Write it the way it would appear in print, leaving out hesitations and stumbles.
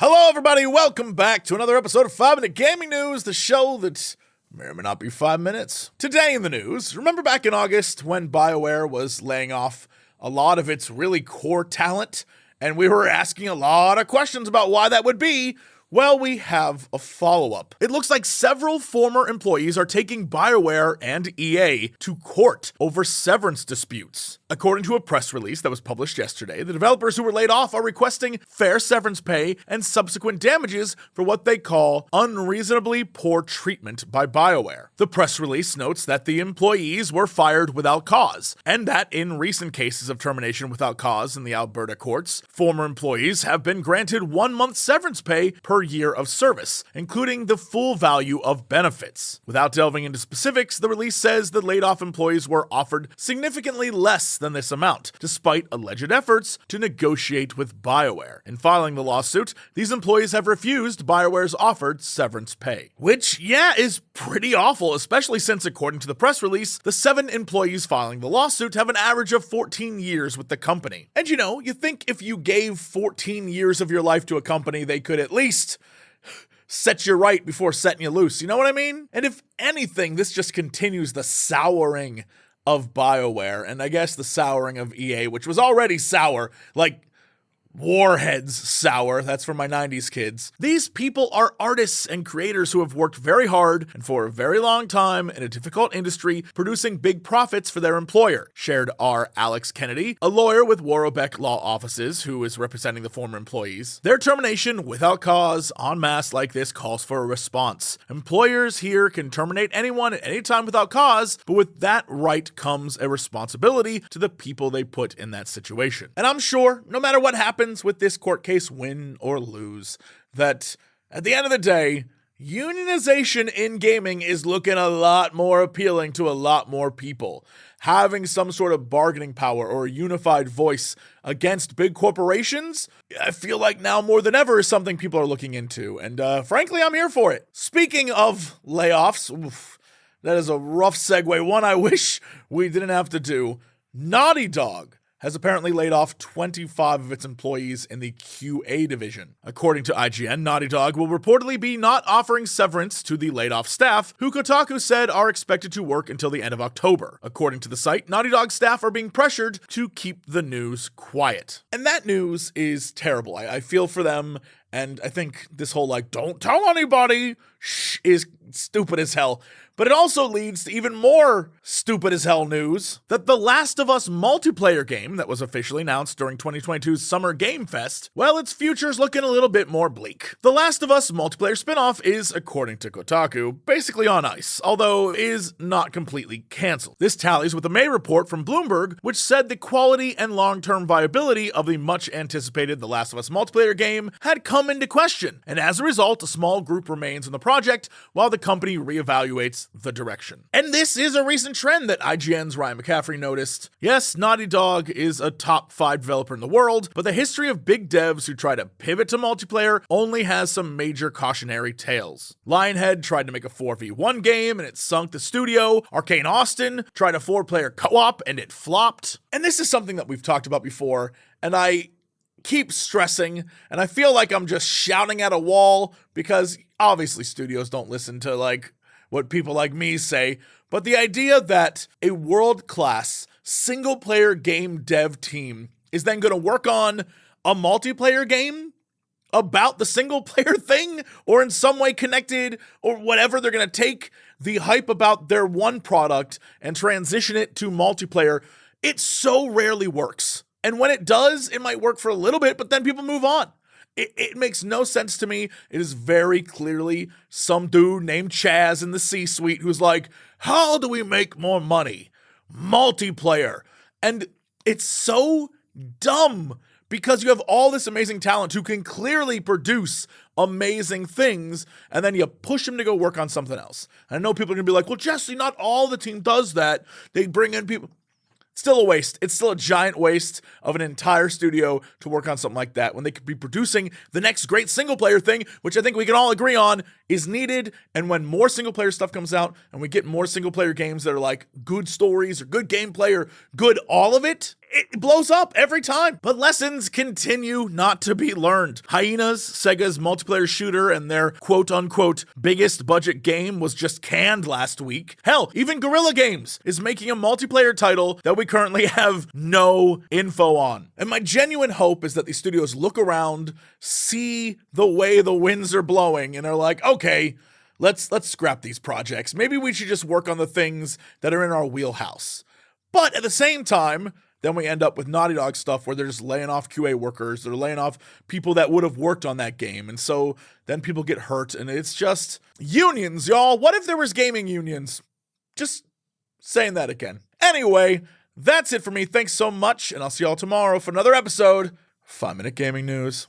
Hello, everybody. Welcome back to another episode of 5 Minute Gaming News, the show that may or may not be 5 minutes. Today in the news, remember back in August when Bioware was laying off a lot of its really core talent, and we were asking a lot of questions about why that would be? Well, we have a follow-up. It looks like several former employees are taking Bioware and EA to court over severance disputes. According to a press release that was published yesterday, the developers who were laid off are requesting fair severance pay and subsequent damages for what they call unreasonably poor treatment by Bioware. The press release notes that the employees were fired without cause, and that in recent cases of termination without cause in the Alberta courts, former employees have been granted 1 month severance pay per year of service, including the full value of benefits. Without delving into specifics, the release says the laid-off employees were offered significantly less than this amount, despite alleged efforts to negotiate with Bioware. In filing the lawsuit, these employees have refused Bioware's offered severance pay. Which, is pretty awful, especially since, according to the press release, the 7 employees filing the lawsuit have an average of 14 years with the company. And you think if you gave 14 years of your life to a company, they could at least set you right before setting you loose. You know what I mean? And if anything, this just continues the souring of Bioware, and I guess the souring of EA, which was already sour, like Warhead's sour. That's for my 90s kids. These people are artists and creators who have worked very hard and for a very long time in a difficult industry, producing big profits for their employer, shared R. Alex Kennedy, a lawyer with Warrobeck Law Offices who is representing the former employees. Their termination without cause en masse like this calls for a response. Employers here can terminate anyone at any time without cause, but with that right comes a responsibility to the people they put in that situation. And I'm sure, no matter what happens with this court case, win or lose, that at the end of the day, unionization in gaming is looking a lot more appealing to a lot more people. Having some sort of bargaining power or a unified voice against big corporations, I feel like now more than ever is something people are looking into. And frankly, I'm here for it. Speaking of layoffs, that is a rough segue, one I wish we didn't have to do. Naughty Dog has apparently laid off 25 of its employees in the QA division. According to IGN, Naughty Dog will reportedly be not offering severance to the laid-off staff, who Kotaku said are expected to work until the end of October. According to the site, Naughty Dog staff are being pressured to keep the news quiet. And that news is terrible. I feel for them, and I think this whole, don't tell anybody, is stupid as hell. But it also leads to even more stupid as hell news that the Last of Us multiplayer game that was officially announced during 2022's Summer Game Fest, well, its future's looking a little bit more bleak. The Last of Us multiplayer spin-off is, according to Kotaku, basically on ice, although is not completely canceled. This tallies with a May report from Bloomberg, which said the quality and long-term viability of the much-anticipated The Last of Us multiplayer game had come into question, and as a result, a small group remains in the project while the company reevaluates the direction. And this is a recent trend that IGN's Ryan McCaffrey noticed. Yes, Naughty Dog is a top 5 developer in the world, but the history of big devs who try to pivot to multiplayer only has some major cautionary tales. Lionhead tried to make a 4v1 game and it sunk the studio. Arcane Austin tried a 4-player co-op and it flopped. And this is something that we've talked about before, and I keep stressing, and I feel like I'm just shouting at a wall because obviously studios don't listen to what people like me say, but the idea that a world-class single-player game dev team is then going to work on a multiplayer game about the single-player thing or in some way connected or whatever, they're going to take the hype about their one product and transition it to multiplayer, it so rarely works. And when it does, it might work for a little bit, but then people move on. It makes no sense to me. It is very clearly some dude named Chaz in the C-suite who's like, how do we make more money? Multiplayer. And it's so dumb because you have all this amazing talent who can clearly produce amazing things, and then you push them to go work on something else. And I know people are going to be like, well, Jesse, not all the team does that. They bring in people. Still a waste. It's still a giant waste of an entire studio to work on something like that when they could be producing the next great single player thing, which I think we can all agree on is needed. And when more single player stuff comes out and we get more single player games that are like good stories or good gameplay or good all of it, it blows up every time. But lessons continue not to be learned. Hyenas, Sega's multiplayer shooter and their quote unquote biggest budget game was just canned last week. Hell, even Guerrilla Games is making a multiplayer title that we currently have no info on. And my genuine hope is that these studios look around, see the way the winds are blowing, and are like, okay, let's scrap these projects. Maybe we should just work on the things that are in our wheelhouse. But at the same time, then we end up with Naughty Dog stuff where they're just laying off QA workers. They're laying off people that would have worked on that game. And so then people get hurt. And it's just unions, y'all. What if there was gaming unions? Just saying that again. Anyway, that's it for me. Thanks so much. And I'll see y'all tomorrow for another episode of 5 Minute Gaming News.